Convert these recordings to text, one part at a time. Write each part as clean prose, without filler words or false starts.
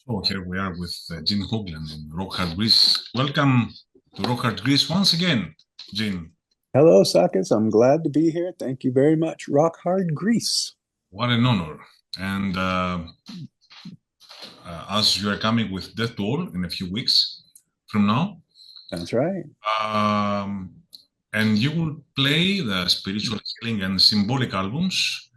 So here we are with Gene Hoglan in Rock Hard Greece. Welcome to Rock Hard Greece once again, Gene. Hello, Sakis. I'm glad to be here. Thank you very much. Rock hard Greece. What an honor. And as you are coming with Death Tour in a few weeks from now, That's right. um, and you will play the spiritual healing and symbolic albums.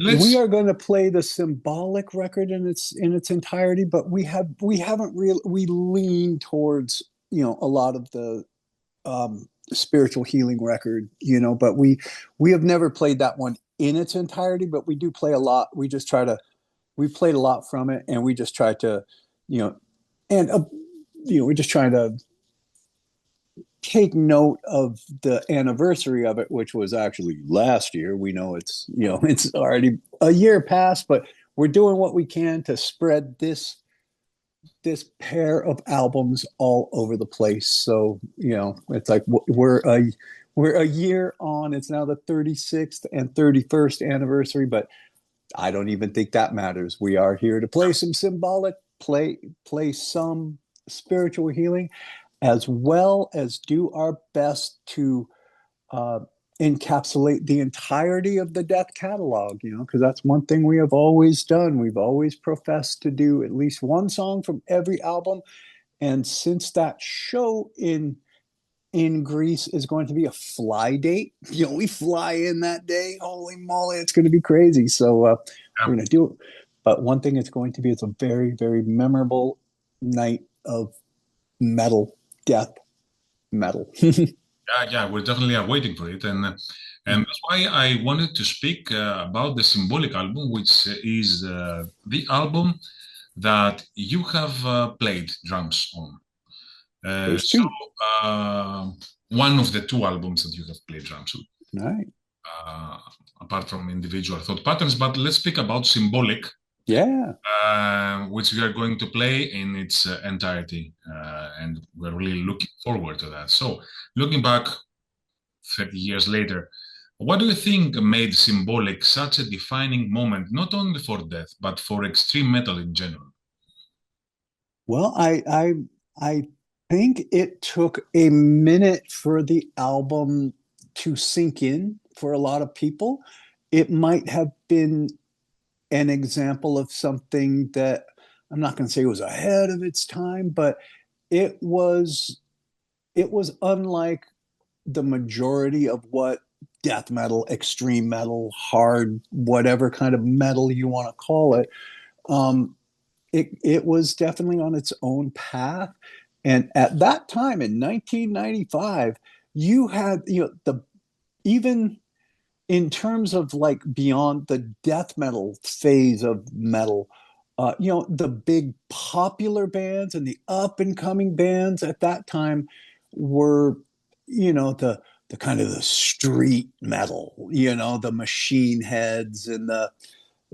We Let's, are going to play the Symbolic record in its entirety, but we haven't really we lean towards a lot of the spiritual healing record, but we have never played that one in its entirety, but we do play a lot. We played a lot from it, and we just try to, you know, and we're just trying to take note of the anniversary of it, which was actually last year. We know it's already a year past, but we're doing what we can to spread this pair of albums all over the place. So it's like we're a year on. It's now the 36th and 31st anniversary, but I don't even think that matters. We are here to play some symbolic, play some spiritual healing, as well as do our best to uh, encapsulate the entirety of the Death catalog, because that's one thing we have always done. We've always professed to do at least one song from every album. And since that show in Greece is going to be a fly date, we fly in that day. Holy moly, it's going to be crazy. So we're going to do it. But one thing it's going to be, it's a very, very memorable night of metal, death metal. yeah, we're definitely are waiting for it. And that's why I wanted to speak about the Symbolic album, which is the album that you have played drums on. There's So two. uh, one of the two albums that you have played drums on, All right. uh, apart from individual thought patterns. But let's speak about Symbolic, Yeah. which we are going to play in its entirety, and we're really looking forward to that. So looking back 30 years later, what do you think made Symbolic such a defining moment, not only for death, but for extreme metal in general? Well, I think it took a minute for the album to sink in for a lot of people. It might have been an example of something that I'm not going to say was ahead of its time, but it was it was unlike the majority of what death metal, extreme metal, hard, whatever kind of metal you want to call it. It was definitely on its own path. And at that time in 1995, you had, the even in terms of like beyond the death metal phase of metal, the big popular bands and the up and coming bands at that time were, the kind of the street metal, the Machine Heads and the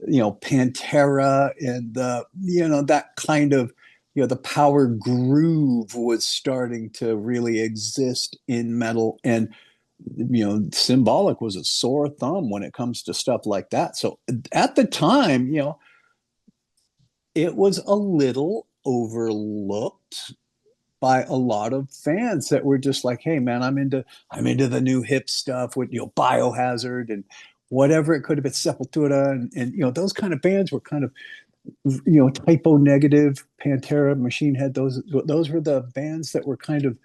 Pantera and the that kind of the power groove was starting to really exist in metal. And Symbolic was a sore thumb when it comes to stuff like that. So at the time, it was a little overlooked by a lot of fans that were just like, hey man, I'm into the new hip stuff with Biohazard and whatever it could have been, Sepultura, and those kind of bands were kind of Typo Negative, Pantera, Machine Head. Those were the bands that were kind of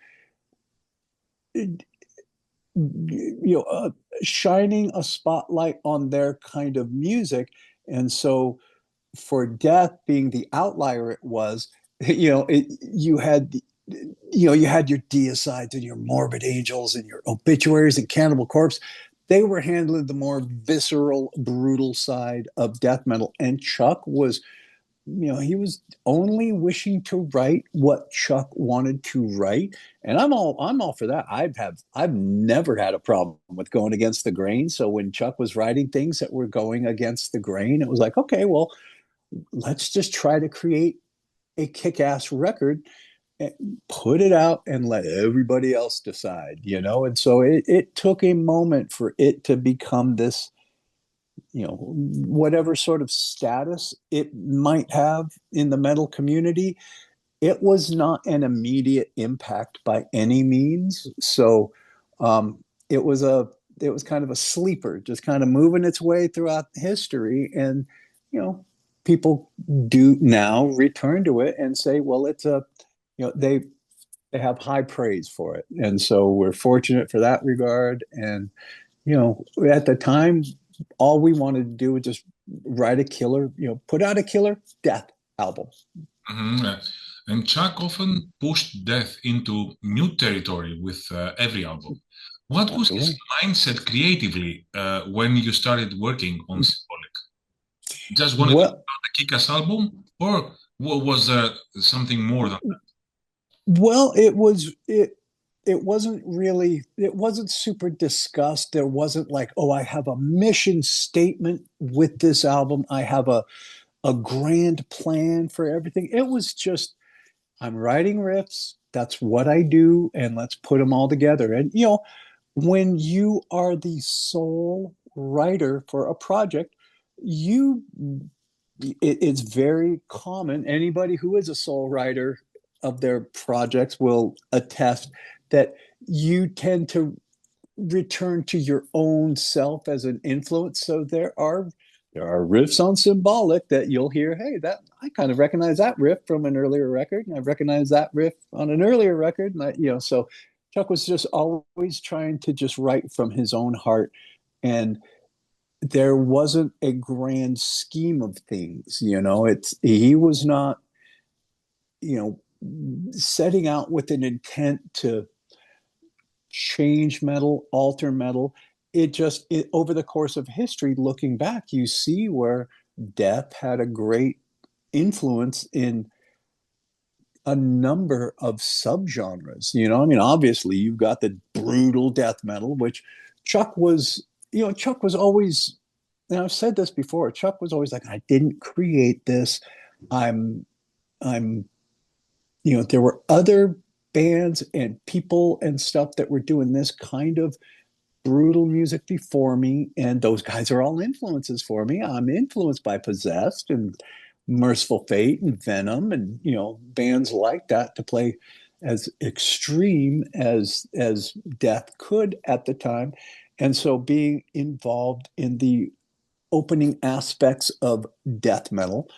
shining a spotlight on their kind of music. And so for Death being the outlier it was, you had your Deicides and your Morbid Angels and your Obituaries and Cannibal Corpse. They were handling the more visceral, brutal side of death metal. And Chuck was, he was only wishing to write what Chuck wanted to write. And I'm all for that. I've never had a problem with going against the grain. So when Chuck was writing things that were going against the grain, it was like, okay, well, let's just try to create a kick-ass record, put it out, and let everybody else decide. And so it took a moment for it to become whatever sort of status it might have in the metal community, it was not an immediate impact by any means. So it was kind of a sleeper, just kind of moving its way throughout history. And, people do now return to it and say, well, it's they have high praise for it. And so we're fortunate for that regard. And, at the time, all we wanted to do was just write a killer, put out a killer death album. And Chuck often pushed death into new territory with every album. What was his mindset creatively when you started working on Symbolic? Just wanted to a kick-ass album, or was there something more than that? Well, it wasn't super discussed. There wasn't like, oh, I have a mission statement with this album. I have a grand plan for everything. It was just, I'm writing riffs. That's what I do, and let's put them all together. And when you are the sole writer for a project, it's very common. Anybody who is a sole writer of their projects will attest that you tend to return to your own self as an influence. So there are riffs on Symbolic that you'll hear, hey, that I kind of recognize that riff from an earlier record, and I recognize that riff on an earlier record. And so Chuck was just always trying to just write from his own heart. And there wasn't a grand scheme of things. He was not, setting out with an intent to change metal, alter metal. Over the course of history, looking back, you see where death had a great influence in a number of subgenres. Obviously you've got the brutal death metal, which Chuck was always, and I've said this before, Chuck was always like, I didn't create this. I'm there were other bands and people and stuff that were doing this kind of brutal music before me, and those guys are all influences for me. I'm influenced by Possessed and Merciful Fate and Venom and bands like that to play as extreme as death could at the time. And so being involved in the opening aspects of death metal,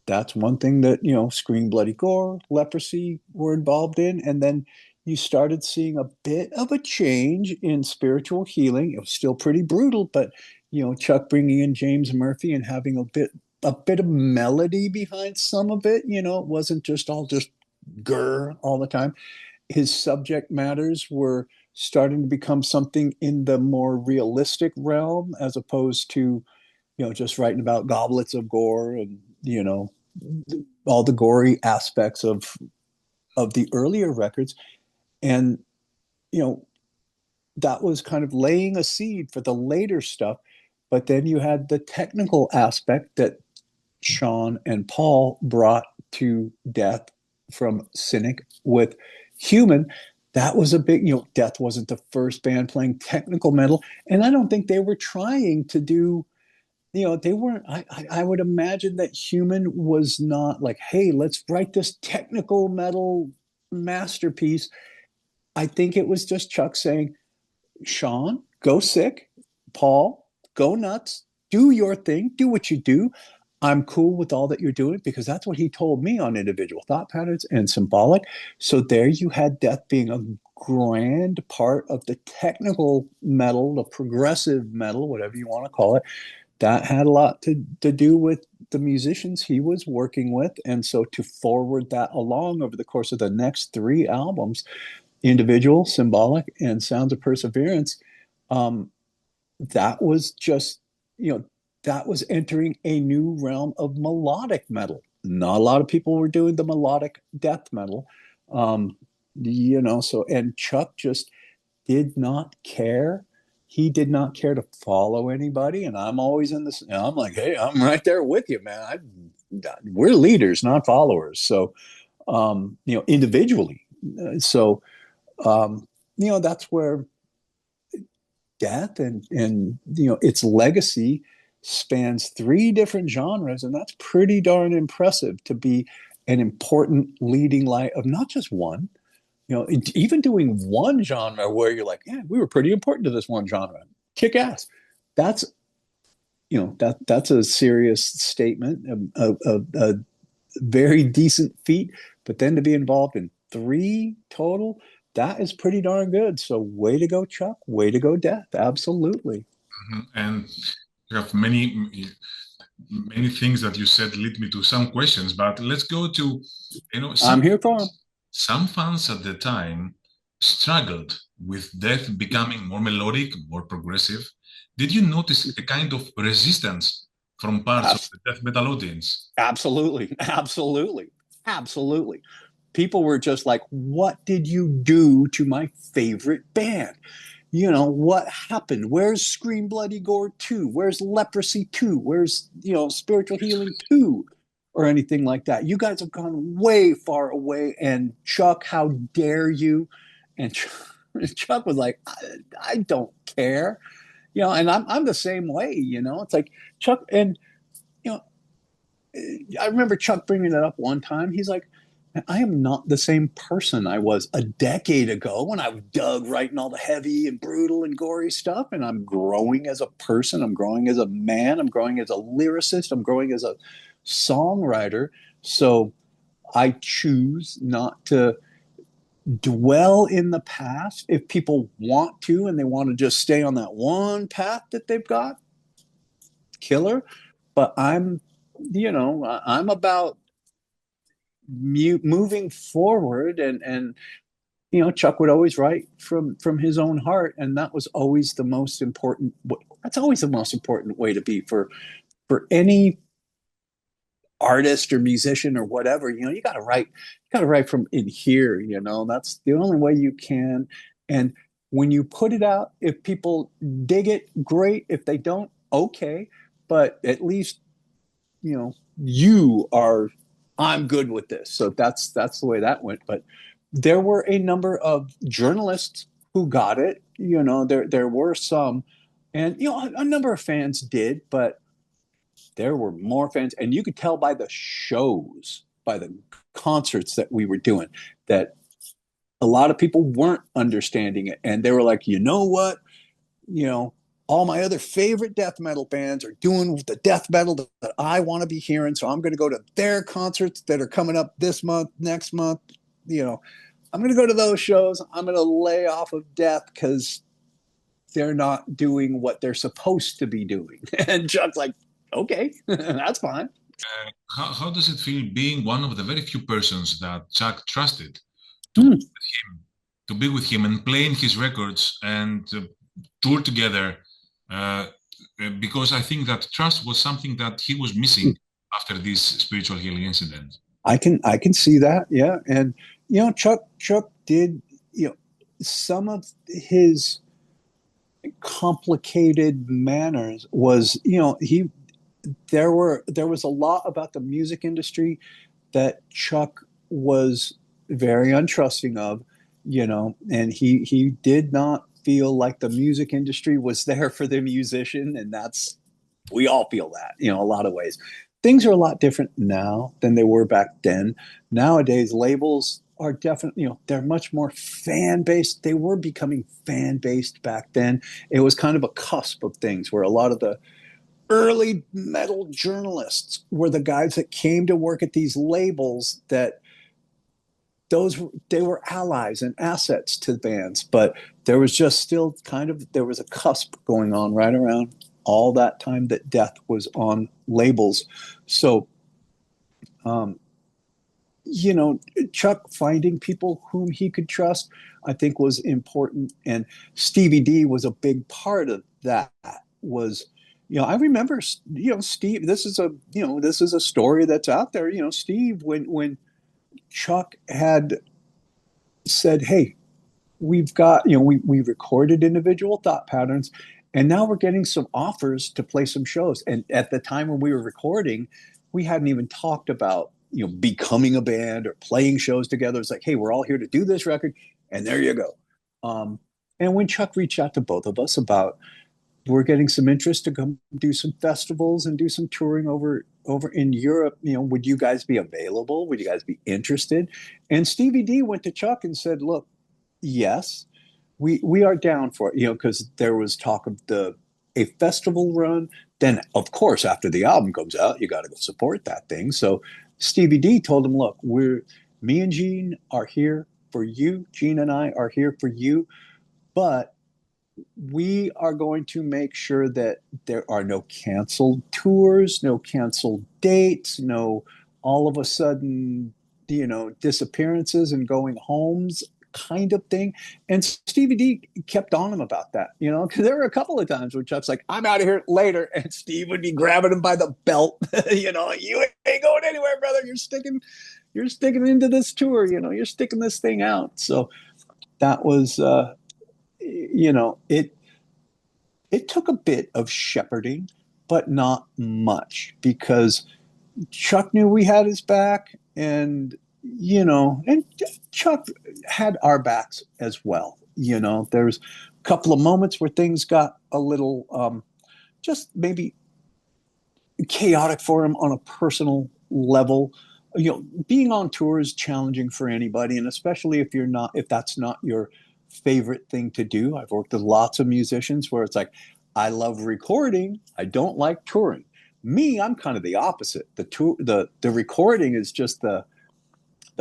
that's one thing that Scream Bloody Gore, Leprosy were involved in. And then you started seeing a bit of a change in spiritual healing. It was still pretty brutal, but Chuck bringing in James Murphy and having a bit of melody behind some of it. It wasn't just all just grr all the time. His subject matters were starting to become something in the more realistic realm, as opposed to just writing about goblets of gore and all the gory aspects of the earlier records. And that was kind of laying a seed for the later stuff. But then you had the technical aspect that Sean and Paul brought to Death from Cynic with Human. That was a big, Death wasn't the first band playing technical metal, and I don't think they were trying to do, they weren't. I would imagine that Human was not like, hey, let's write this technical metal masterpiece. I think it was just Chuck saying, Sean, go sick. Paul, go nuts. Do your thing. Do what you do. I'm cool with all that you're doing, because that's what he told me on Individual Thought Patterns and Symbolic. So there you had Death being a grand part of the technical metal, the progressive metal, whatever you want to call it. That had a lot to do with the musicians he was working with. And so to forward that along over the course of the next 3 albums, Individual, Symbolic, and Sounds of Perseverance, that was just, that was entering a new realm of melodic metal. Not a lot of people were doing the melodic death metal. So, and Chuck just did not care. He did not care to follow anybody. And I'm always in this, I'm like, hey, I'm right there with you, man. We're leaders, not followers. So, individually. So, that's where death and its legacy spans three different genres, and that's pretty darn impressive to be an important leading light of not just one, even doing one genre where you're like, yeah, we were pretty important to this one genre, kick ass. That's that's a serious statement, a very decent feat. But then to be involved in three total, that is pretty darn good. So way to go, Chuck. Way to go, Death. Absolutely. And you have many things that you said lead me to some questions, but let's go to, I'm here for them. Some fans at the time struggled with Death becoming more melodic, more progressive. Did you notice a kind of resistance from parts of the death metal audience? Absolutely. Absolutely. Absolutely. People were just like, what did you do to my favorite band? What happened? Where's Scream Bloody Gore 2? Where's Leprosy 2? Where's, Spiritual Healing 2? Or anything like that. You guys have gone way far away. And Chuck, how dare you? And Chuck was like, I don't care. And I'm the same way, it's like Chuck, and, I remember Chuck bringing it up one time. He's like, I am not the same person I was a decade ago when I was Doug writing all the heavy and brutal and gory stuff. And I'm growing as a person. I'm growing as a man. I'm growing as a lyricist. I'm growing as a songwriter. So I choose not to dwell in the past. If people want to and they want to just stay on that one path that they've got, killer. But I'm about moving forward, and Chuck would always write from his own heart, and that was always the most important. That's always the most important way to be for any artist or musician or whatever. You got to write from in here. That's the only way you can. And when you put it out, if people dig it, great. If they don't, okay. But at least you are, I'm good with this. So that's the way that went. But there were a number of journalists who got it. There were some, and a number of fans did, but there were more fans, and you could tell by the shows, by the concerts that we were doing, that a lot of people weren't understanding it, and they were like, you know what, all my other favorite death metal bands are doing the death metal that I want to be hearing. So I'm going to go to their concerts that are coming up this month, next month. I'm going to go to those shows. I'm going to lay off of death because they're not doing what they're supposed to be doing. And Chuck's like, okay, that's fine. How does it feel being one of the very few persons that Chuck trusted to be with him and playing his records and tour together? Because I think that trust was something that he was missing after this spiritual healing incident. I can see that, yeah. And Chuck did, some of his complicated manners was, there was a lot about the music industry that Chuck was very untrusting of, and he did not feel like the music industry was there for the musician. And we all feel that, a lot of ways. Things are a lot different now than they were back then. Nowadays, labels are definitely, they're much more fan-based. They were becoming fan-based back then. It was kind of a cusp of things where a lot of the early metal journalists were the guys that came to work at these labels that they were allies and assets to bands, but there was just still there was a cusp going on right around all that time that death was on labels. So, Chuck finding people whom he could trust, I think was important. And Stevie D was a big part of that. I remember, Steve, this is a story that's out there, Steve, when Chuck had said, hey, we've got, we recorded individual thought patterns, and now we're getting some offers to play some shows. And at the time when we were recording, we hadn't even talked about, becoming a band or playing shows together. It's like, hey, we're all here to do this record, and there you go. And when Chuck reached out to both of us about we're getting some interest to come do some festivals and do some touring over in Europe, would you guys be available? Would you guys be interested? And Stevie D went to Chuck and said, look, yes, we are down for it, because there was talk of a festival run. Then, of course, after the album comes out, you got to go support that thing. So Stevie D told him, look, me and Gene are here for you. Gene and I are here for you, but we are going to make sure that there are no canceled tours, no canceled dates, no all of a sudden, disappearances and going homes kind of thing. And Stevie D kept on him about that, because there were a couple of times where Chuck's like, I'm out of here later. And Steve would be grabbing him by the belt, you ain't going anywhere, brother. You're sticking into this tour, you're sticking this thing out. So that was, it took a bit of shepherding, but not much, because Chuck knew we had his back, and and Chuck had our backs as well. There's a couple of moments where things got a little just maybe chaotic for him on a personal level. Being on tour is challenging for anybody, and especially if that's not your favorite thing to do. I've worked with lots of musicians where it's like, I love recording, I don't like touring. Me, I'm kind of the opposite. The recording is just the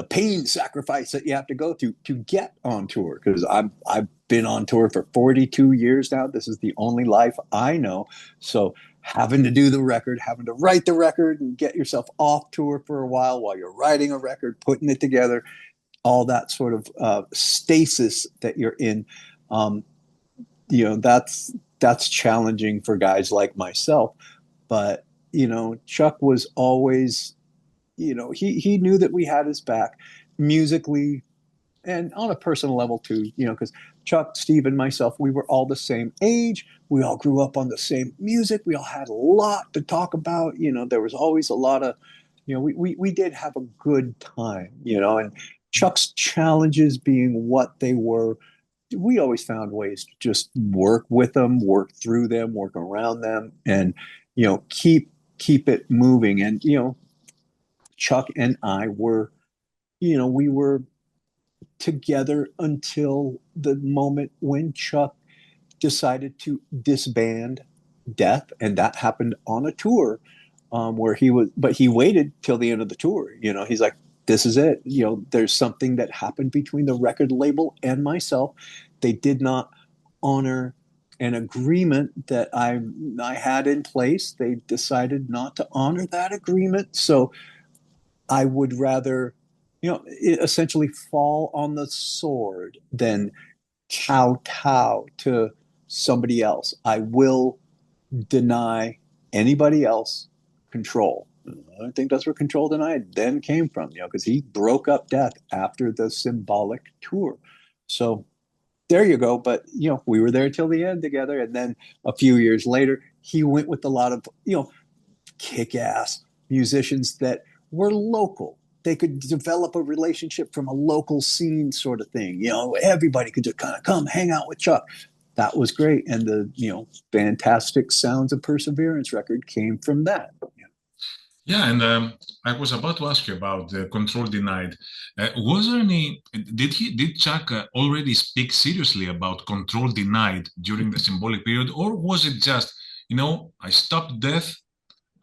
pain sacrifice that you have to go through to get on tour, because I've been on tour for 42 years now. This is the only life I know. So having to do the record, having to write the record and get yourself off tour for a while you're writing a record, putting it together, all that sort of stasis that you're in, that's challenging for guys like myself. But Chuck was always, he knew that we had his back musically and on a personal level too. Because Chuck, Steve, and myself, we were all the same age. We all grew up on the same music. We all had a lot to talk about. There was always a lot of, we did have a good time. And Chuck's challenges being what they were, we always found ways to just work with them, work through them, work around them, and keep it moving. And Chuck and I were, we were together until the moment when Chuck decided to disband Death, and that happened on a tour where but he waited till the end of the tour. He's like, this is it. There's something that happened between the record label and myself. They did not honor an agreement that I had in place. They decided not to honor that agreement. So I would rather, essentially fall on the sword than kowtow to somebody else. I will deny anybody else control. I think that's where Control Denied then came from, because he broke up Death after the Symbolic tour. So there you go. But, we were there till the end together. And then a few years later, he went with a lot of, kick-ass musicians that were local. They could develop a relationship from a local scene sort of thing. Everybody could just kind of come hang out with Chuck. That was great. And the, fantastic Sounds of Perseverance record came from that. Yeah, and I was about to ask you about Control Denied. Was there did Chuck already speak seriously about Control Denied during the Symbolic period, or was it just, I stopped Death,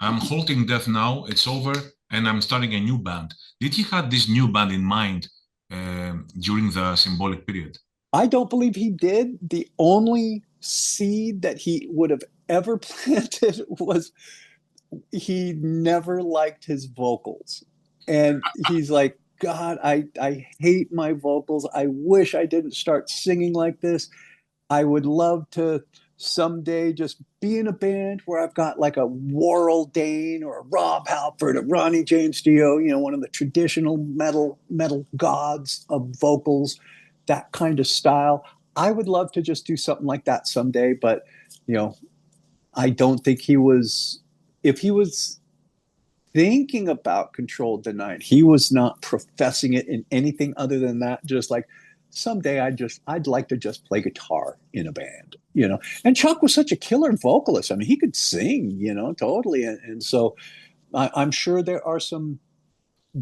I'm halting Death now, it's over, and I'm starting a new band? Did he have this new band in mind during the Symbolic period? I don't believe he did. The only seed that he would have ever planted was he never liked his vocals. And he's like, God, I hate my vocals. I wish I didn't start singing like this. I would love to someday just be in a band where I've got like a Warrell Dane or a Rob Halford, a Ronnie James Dio, one of the traditional metal gods of vocals, that kind of style. I would love to just do something like that someday, but I don't think if he was thinking about Control Denied, he was not professing it in anything other than that. Just like, someday I'd like to just play guitar in a band, you know. And Chuck was such a killer vocalist. I mean, he could sing, you know, totally. And so I'm sure there are some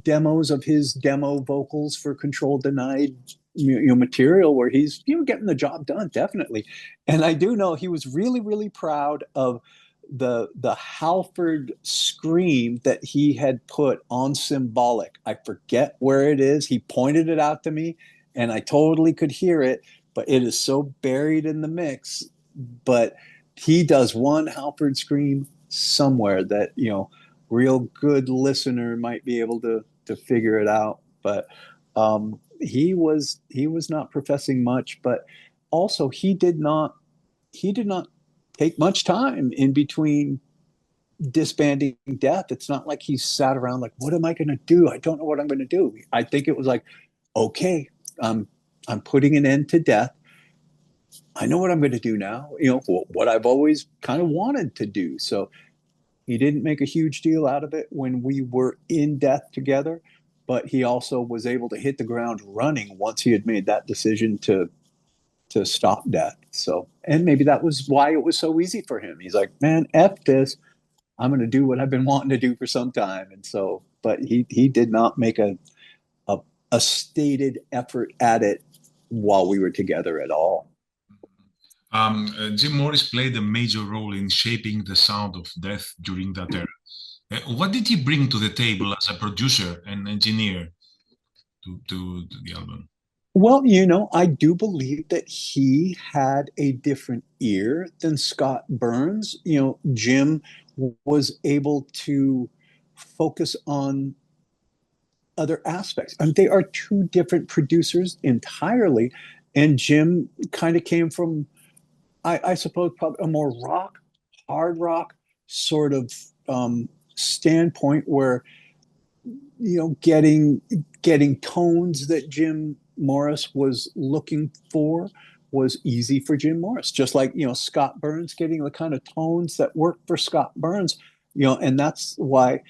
demos of his demo vocals for Control Denied, you know, material where he's, you know, getting the job done, definitely. And I do know he was really, really proud of the Halford scream that he had put on Symbolic. I forget where it is. He pointed it out to me, and I totally could hear it, but it is so buried in the mix. But he does one Halford scream somewhere that, you know, real good listener might be able to figure it out. But he was not professing much, but also he did not take much time in between disbanding Death. It's not like he sat around like, what am I going to do? I don't know what I'm going to do. I think it was like, okay, I'm putting an end to Death. I know what I'm going to do now. You know what I've always kind of wanted to do. So he didn't make a huge deal out of it when we were in Death together, but he also was able to hit the ground running once he had made that decision to stop Death. So, and maybe that was why it was so easy for him. He's like, man, F this. I'm going to do what I've been wanting to do for some time. And so, but he did not make a, a stated effort at it while we were together at all. Jim Morris played a major role in shaping the sound of Death during that era. What did he bring to the table as a producer and engineer to the album? Well, you know, I do believe that he had a different ear than Scott Burns. You know, Jim was able to focus on other aspects. I mean, they are two different producers entirely. And Jim kind of came from, I suppose, probably a more rock, hard rock sort of standpoint where, you know, getting tones that Jim Morris was looking for was easy for Jim Morris. Just like, you know, Scott Burns getting the kind of tones that work for Scott Burns, you know, and that's why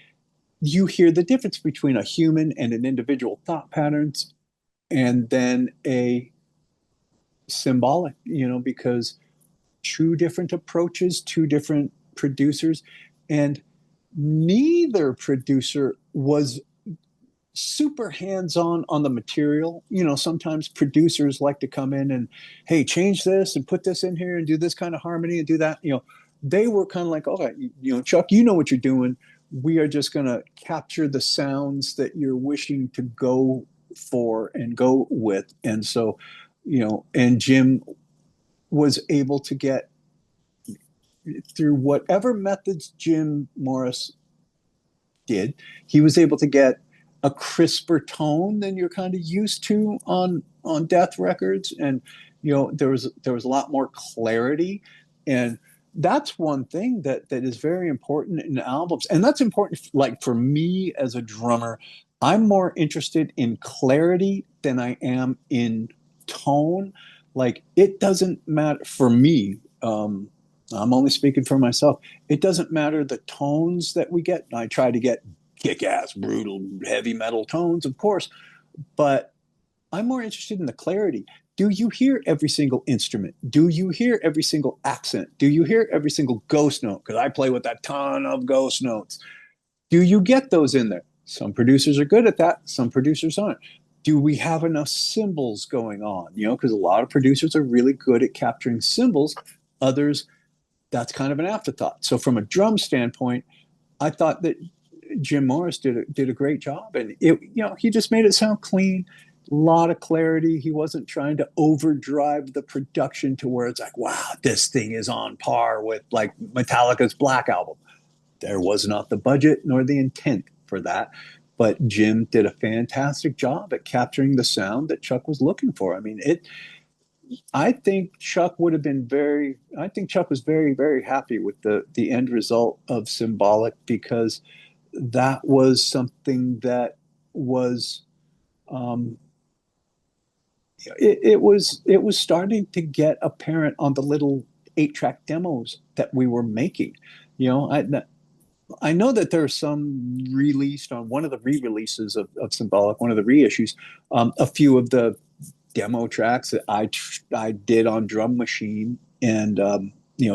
you hear the difference between a human and an individual thought patterns and then a symbolic, you know, because two different approaches, two different producers, and neither producer was super hands-on the material. You know, sometimes producers like to come in and, hey, change this and put this in here and do this kind of harmony and do that. You know, they were kind of like, okay, you know, Chuck, you know what you're doing. We are just going to capture the sounds that you're wishing to go for and go with. And so, you know, and Jim was able to get through whatever methods Jim Morris did, he was able to get a crisper tone than you're kind of used to on Death records. And you know, there was a lot more clarity. And that's one thing that is very important in albums. And that's important, like for me as a drummer, I'm more interested in clarity than I am in tone. Like it doesn't matter for me. I'm only speaking for myself. It doesn't matter the tones that we get. I try to get kick-ass, brutal, heavy metal tones, of course, but I'm more interested in the clarity. Do you hear every single instrument? Do you hear every single accent? Do you hear every single ghost note? Because I play with a ton of ghost notes. Do you get those in there? Some producers are good at that. Some producers aren't. Do we have enough cymbals going on? You know, because a lot of producers are really good at capturing cymbals. Others, that's kind of an afterthought. So from a drum standpoint, I thought that Jim Morris did a great job, and it, you know, he just made it sound clean, a lot of clarity. He wasn't trying to overdrive the production to where it's like, wow, this thing is on par with like Metallica's Black Album. There was not the budget nor the intent for that, but Jim did a fantastic job at capturing the sound that Chuck was looking for. I mean, it. I think Chuck would have been very. I think Chuck was very, very happy with the end result of Symbolic because that was something that was it was starting to get apparent on the little 8-track demos that we were making. You know, I know that there's some released on one of the re-releases of Symbolic, one of the reissues, a few of the demo tracks that I did on drum machine, and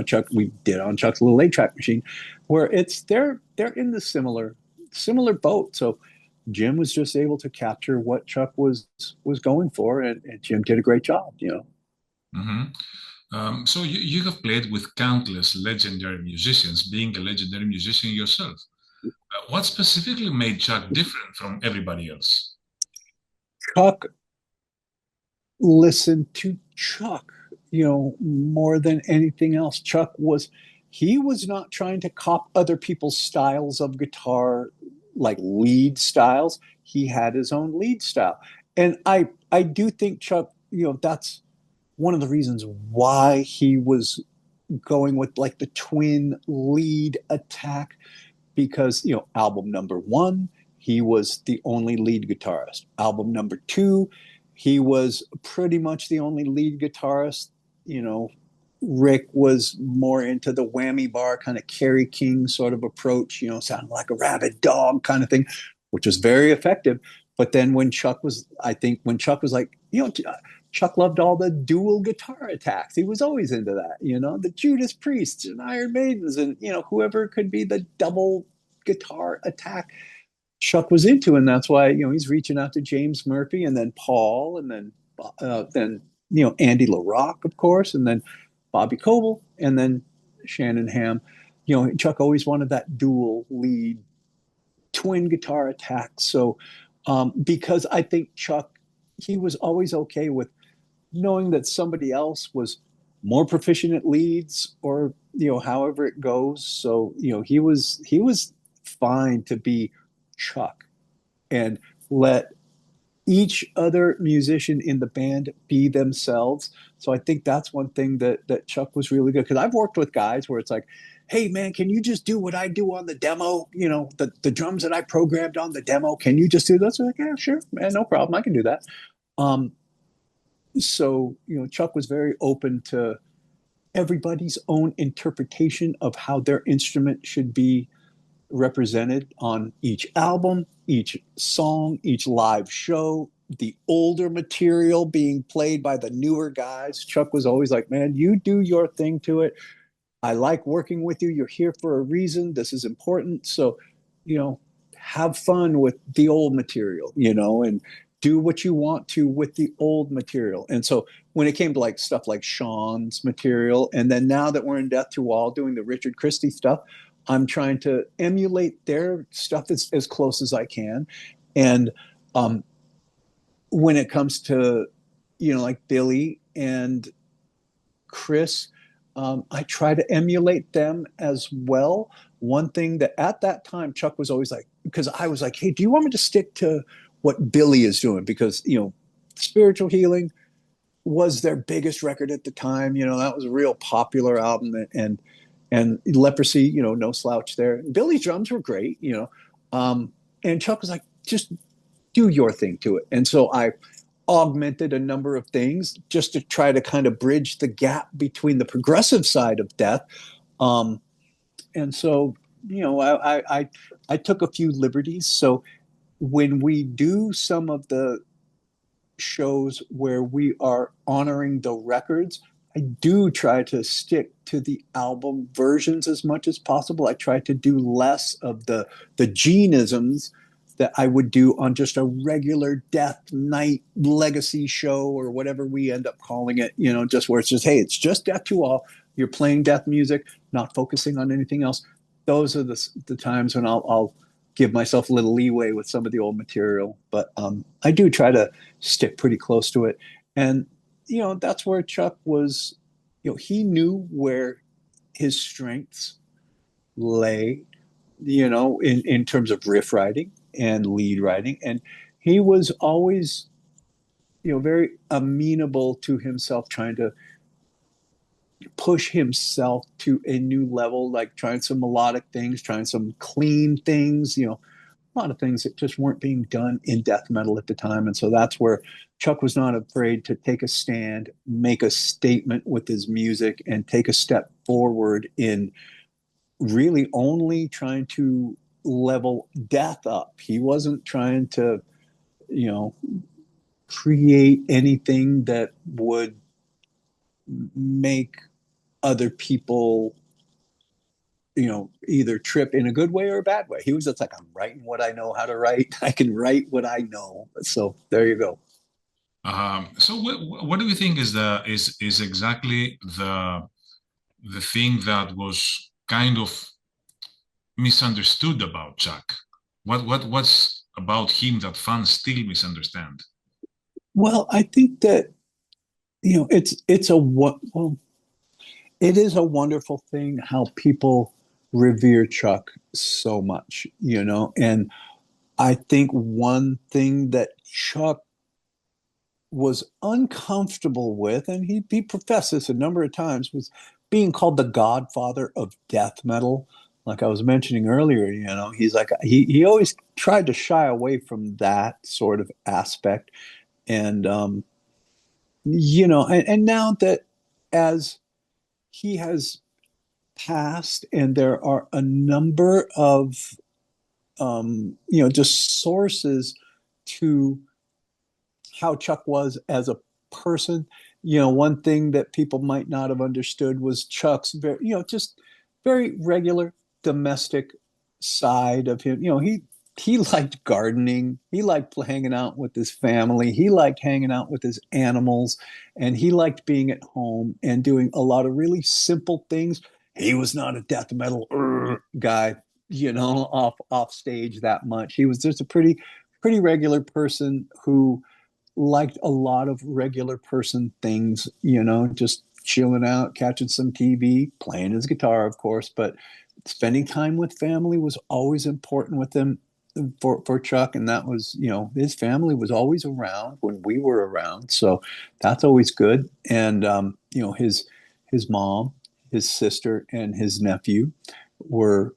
Chuck, we did on Chuck's little 8-track machine, where it's they're in the similar boat. So Jim was just able to capture what Chuck was going for, and Jim did a great job. Hmm. So you have played with countless legendary musicians, being a legendary musician yourself. What specifically made Chuck different from everybody else? Chuck listened to Chuck, more than anything else. He was not trying to cop other people's styles of guitar, like lead styles. He had his own lead style. And I do think Chuck, that's one of the reasons why he was going with like the twin lead attack, because album number one, he was the only lead guitarist. Album number two, he was pretty much the only lead guitarist. you know Rick was more into the whammy bar kind of Kerry King sort of approach, sounding like a rabid dog kind of thing, which was very effective. But then I think when Chuck was like, Chuck loved all the dual guitar attacks. He was always into that, the Judas Priests and Iron Maidens and, whoever could be the double guitar attack Chuck was into. And that's why, he's reaching out to James Murphy and then Paul and then Andy LaRock, of course, and then Bobby Coble and then Shannon Ham. Chuck always wanted that dual lead twin guitar attack. So, because I think Chuck, he was always okay with knowing that somebody else was more proficient at leads, or however it goes. So he was fine to be Chuck and let each other musician in the band be themselves. So I think that's one thing that Chuck was really good, because I've worked with guys where it's like, hey man, can you just do what I do on the demo? The drums that I programmed on the demo, can you just do those? So like, yeah, sure, man, no problem, I can do that. Um, so Chuck was very open to everybody's own interpretation of how their instrument should be represented on each album, each song, each live show, the older material being played by the newer guys. Chuck was always like, man, you do your thing to it. I like working with you. You're here for a reason. This is important. So, you know, have fun with the old material, and do what you want to with the old material. And so when it came to like stuff like Sean's material, and then now that we're in Death to All doing the Richard Christie stuff, I'm trying to emulate their stuff as close as I can. And when it comes to, like Billy and Chris, I try to emulate them as well. One thing that at that time, Chuck was always like, because I was like, hey, do you want me to stick to what Billy is doing? Because, Spiritual Healing was their biggest record at the time. That was a real popular album, and Leprosy, no slouch there. Billy's drums were great, and Chuck was like, just do your thing to it. And so I augmented a number of things just to try to kind of bridge the gap between the progressive side of Death. Um, and so, I took a few liberties. So when we do some of the shows where we are honoring the records, I do try to stick to the album versions as much as possible. I try to do less of the Geneisms that I would do on just a regular Death Night legacy show or whatever we end up calling it, just where it's just, hey, it's just Death to All. You're playing death music, not focusing on anything else. Those are the times when I'll give myself a little leeway with some of the old material. But I do try to stick pretty close to it. And, that's where Chuck was, he knew where his strengths lay, in terms of riff writing and lead writing. And he was always, very amenable to himself, trying to push himself to a new level, like trying some melodic things, trying some clean things, a lot of things that just weren't being done in death metal at the time. And so that's where Chuck was not afraid to take a stand, make a statement with his music, and take a step forward in really only trying to level death up. He wasn't trying to, you know, create anything that would make other people, either trip in a good way or a bad way. He was just like, I'm writing what I know how to write. I can write what I know. So there you go. So what do you think is exactly the thing that was kind of misunderstood about Chuck? What's about him that fans still misunderstand? Well, I think that, it is a wonderful thing how people revere Chuck so much, and I think one thing that Chuck was uncomfortable with, and he professed this a number of times, was being called the godfather of death metal. Like I was mentioning earlier, he's like, he always tried to shy away from that sort of aspect. And, and now that as he has passed, and there are a number of, just sources to how Chuck was as a person. One thing that people might not have understood was Chuck's very, just very regular domestic side of him. He liked gardening. He liked hanging out with his family. He liked hanging out with his animals, and he liked being at home and doing a lot of really simple things. He was not a death metal guy, off stage that much. He was just a pretty regular person who liked a lot of regular person things, just chilling out, catching some TV, playing his guitar, of course, but spending time with family was always important with him for Chuck. And that was, his family was always around when we were around. So that's always good. And, his mom, his sister, and his nephew were,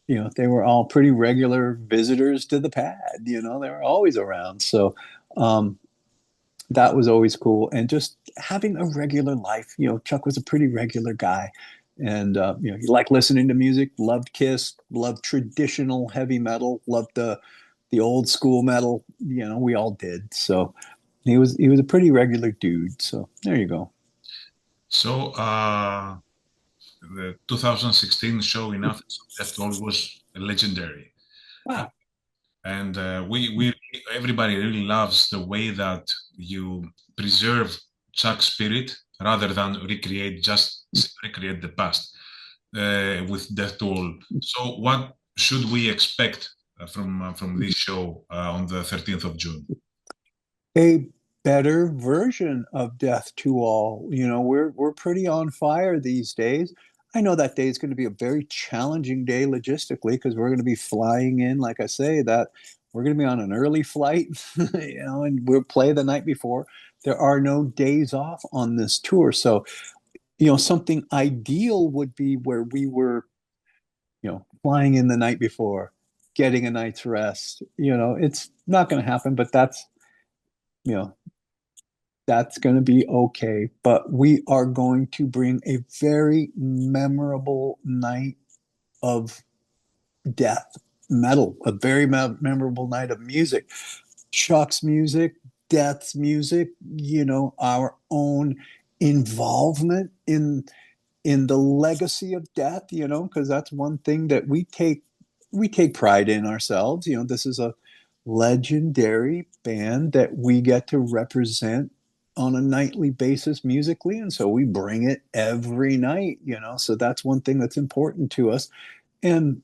they were all pretty regular visitors to the pad, they were always around. So, that was always cool. And just having a regular life, Chuck was a pretty regular guy. And, he liked listening to music, loved Kiss, loved traditional heavy metal, loved the old school metal, we all did. So he was a pretty regular dude. So there you go. So the 2016 show in Athens that was legendary. Wow. And we everybody really loves the way that you preserve Chuck's spirit rather than recreate the past with Death Toll. So what should we expect from this show on the 13th of June? A better version of Death to All. We're pretty on fire these days. I know that day is going to be a very challenging day logistically because we're going to be flying in, like I say, that we're going to be on an early flight, and we'll play the night before. There are no days off on this tour. So, something ideal would be where we were, flying in the night before, getting a night's rest. It's not going to happen, but you know, that's going to be okay. But we are going to bring a very memorable night of death metal, a very memorable night of music. Chuck's music, Death's music, our own involvement in the legacy of Death, because that's one thing that we take pride in ourselves. This is a legendary band that we get to represent on a nightly basis musically, and so we bring it every night. So that's one thing that's important to us. And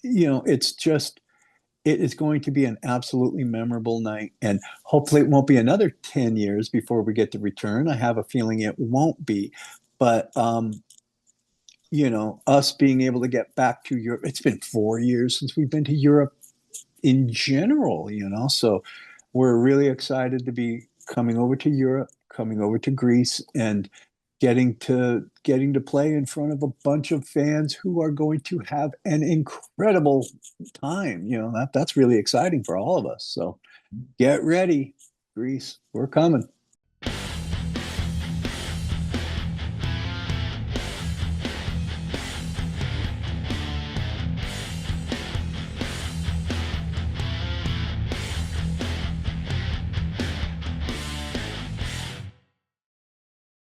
it is going to be an absolutely memorable night, and hopefully it won't be another 10 years before we get to return. I have a feeling it won't be, but us being able to get back to Europe, it's been 4 years since we've been to Europe in general, so we're really excited to be coming over to Europe, coming over to Greece, and getting to play in front of a bunch of fans who are going to have an incredible time. That's really exciting for all of us. So get ready, Greece, we're coming.